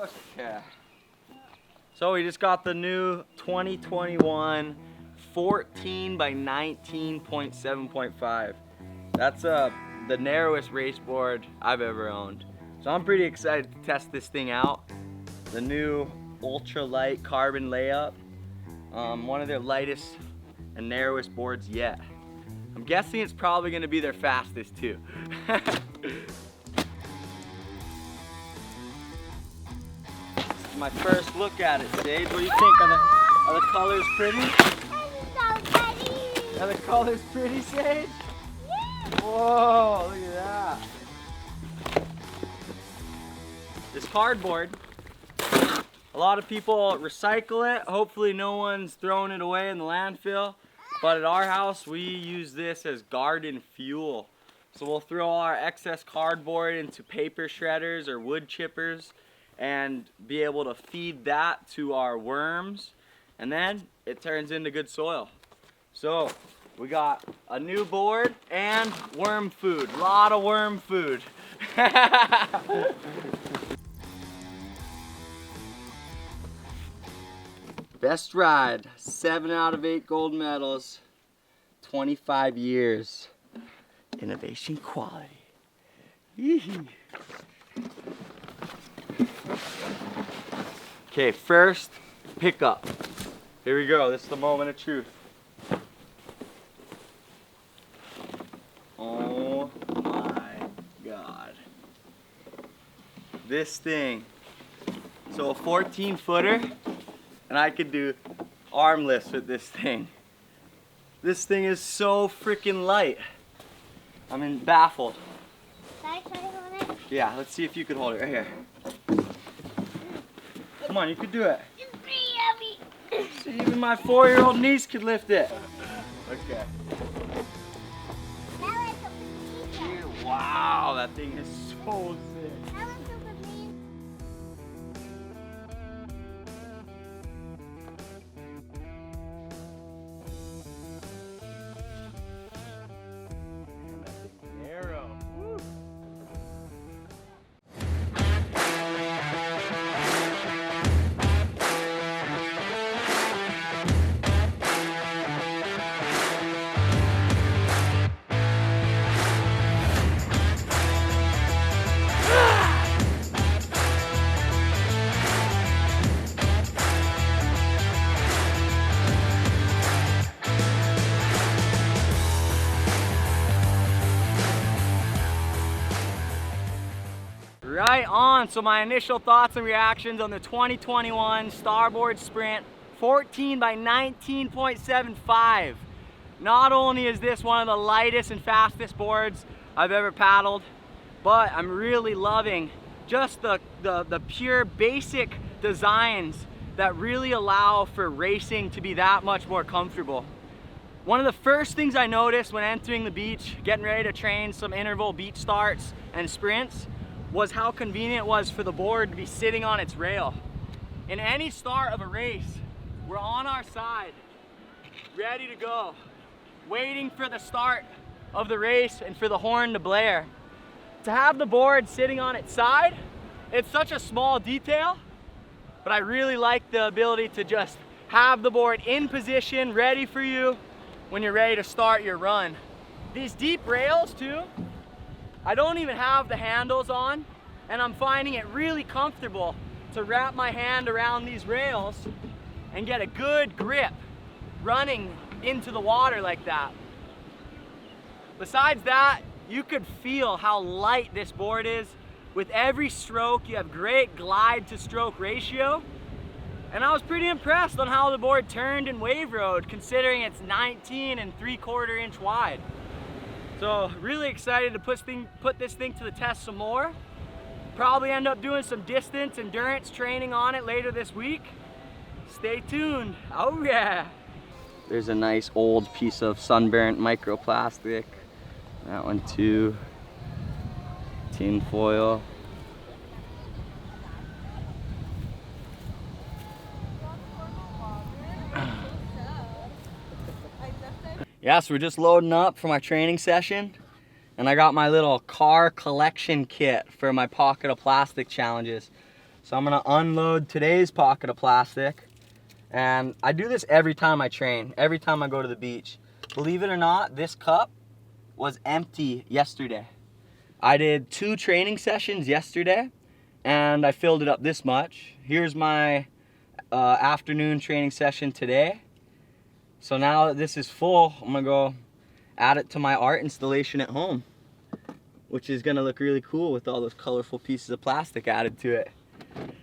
Okay. So we just got the new 2021 14 by 19.7.5. That's the narrowest race board I've ever owned. So I'm pretty excited to test this thing out. The new ultra light carbon layup. One of their lightest and narrowest boards yet. I'm guessing it's probably gonna be their fastest too. My first look at it, Sage. What do you think? Are the colors pretty? Are the colors pretty, Sage? Yeah. Whoa, look at that. This cardboard, a lot of people recycle it. Hopefully no one's throwing it away in the landfill. But at our house, we use this as garden fuel. So we'll throw our excess cardboard into paper shredders or wood chippers and be able to feed that to our worms, and then it turns into good soil. So we got a new board and worm food, a lot of worm food. Best ride, 7 out of 8 gold medals, 25 years, innovation quality. Yee-hee. Okay, first pickup. Here we go. This is the moment of truth. Oh my God. This thing. So a 14-footer, and I could do arm lifts with this thing. This thing is so freaking light. I'm baffled. Can I try to hold it? Yeah, let's see if you can hold it right here. Come on, you could do it. It's pretty heavy. See, even my 4-year-old niece could lift it. Okay. Wow, that thing is so sick. Narrow. Woo. Right on, so my initial thoughts and reactions on the 2021 Starboard Sprint 14 by 19.75. Not only is this one of the lightest and fastest boards I've ever paddled, but I'm really loving just the pure basic designs that really allow for racing to be that much more comfortable. One of the first things I noticed when entering the beach, getting ready to train some interval beach starts and sprints, was how convenient it was for the board to be sitting on its rail. In any start of a race, we're on our side, ready to go, waiting for the start of the race and for the horn to blare. To have the board sitting on its side, it's such a small detail, but I really like the ability to just have the board in position, ready for you when you're ready to start your run. These deep rails too, I don't even have the handles on, and I'm finding it really comfortable to wrap my hand around these rails and get a good grip running into the water like that. Besides that, you could feel how light this board is. With every stroke, you have great glide to stroke ratio. And I was pretty impressed on how the board turned and wave rode, considering it's 19 3/4 inch wide. So really excited to put this thing to the test some more. Probably end up doing some distance endurance training on it later this week. Stay tuned. Oh yeah. There's a nice old piece of sunburnt microplastic. That one too. Tin foil. Yeah, so we're just loading up for my training session, and I got my little car collection kit for my pocket of plastic challenges. So I'm gonna unload today's pocket of plastic. And I do this every time I train, every time I go to the beach. Believe it or not, this cup was empty yesterday. I did 2 training sessions yesterday and I filled it up this much. Here's my afternoon training session today. So now that this is full, I'm gonna go add it to my art installation at home, which is gonna look really cool with all those colorful pieces of plastic added to it.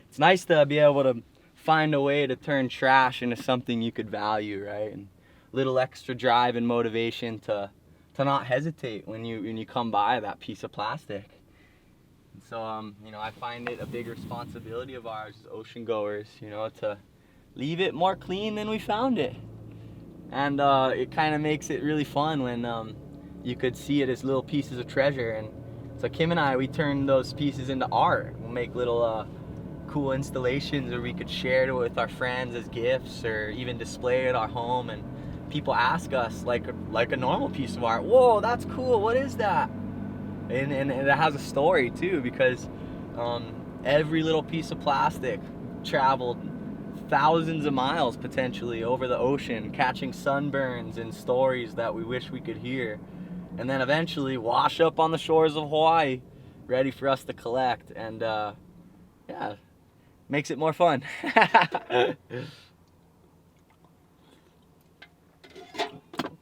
It's nice to be able to find a way to turn trash into something you could value, right? And little extra drive and motivation to not hesitate when you come by that piece of plastic. And so you know, I find it a big responsibility of ours as ocean goers, you know, to leave it more clean than we found it. And it kind of makes it really fun when you could see it as little pieces of treasure. And so Kim and I, we turn those pieces into art. We'll make little cool installations where we could share it with our friends as gifts, or even display it at our home. And people ask us, like a normal piece of art, whoa, that's cool, what is that? And it has a story too, because every little piece of plastic traveled thousands of miles potentially over the ocean, catching sunburns and stories that we wish we could hear, and then eventually wash up on the shores of Hawaii, ready for us to collect. And yeah, makes it more fun.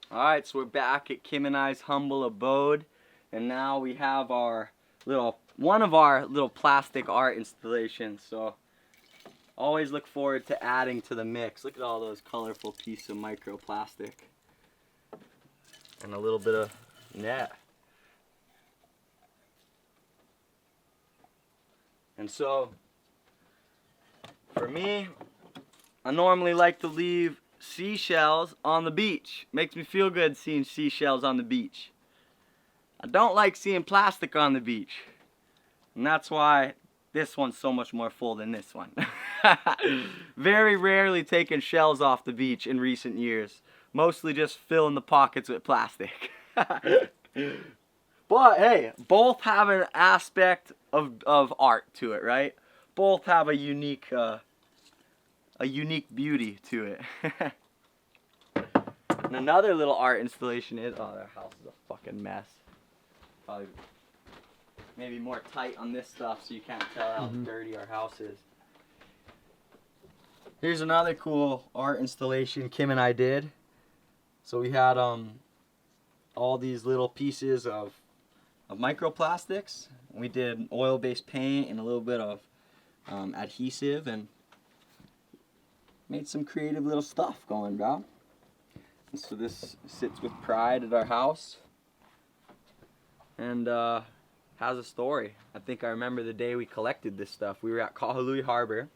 Alright, so we're back at Kim and I's humble abode, and now we have one of our little plastic art installations. So always look forward to adding to the mix. Look at all those colorful pieces of microplastic. And a little bit of net. And so, for me, I normally like to leave seashells on the beach. Makes me feel good seeing seashells on the beach. I don't like seeing plastic on the beach. And that's why this one's so much more full than this one. Very rarely taking shells off the beach in recent years. Mostly just filling the pockets with plastic. But hey, both have an aspect of art to it, right? Both have a unique beauty to it. And another little art installation is, oh, their house is a fucking mess. Probably maybe more tight on this stuff so you can't tell how dirty our house is. Here's another cool art installation Kim and I did. So we had all these little pieces of microplastics. We did oil-based paint and a little bit of adhesive, and made some creative little stuff going, bro. And so this sits with pride at our house, and has a story. I think I remember the day we collected this stuff. We were at Kahului Harbor,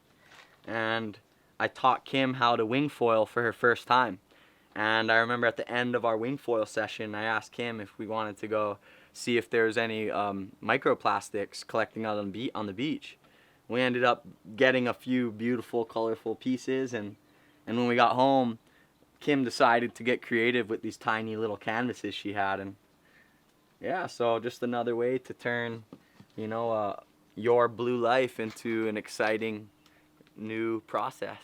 and I taught Kim how to wing foil for her first time. And I remember at the end of our wing foil session, I asked Kim if we wanted to go see if there was any microplastics collecting out on the beach. We ended up getting a few beautiful, colorful pieces, and when we got home, Kim decided to get creative with these tiny little canvases she had. And yeah, so just another way to turn, you know, your blue life into an exciting new process.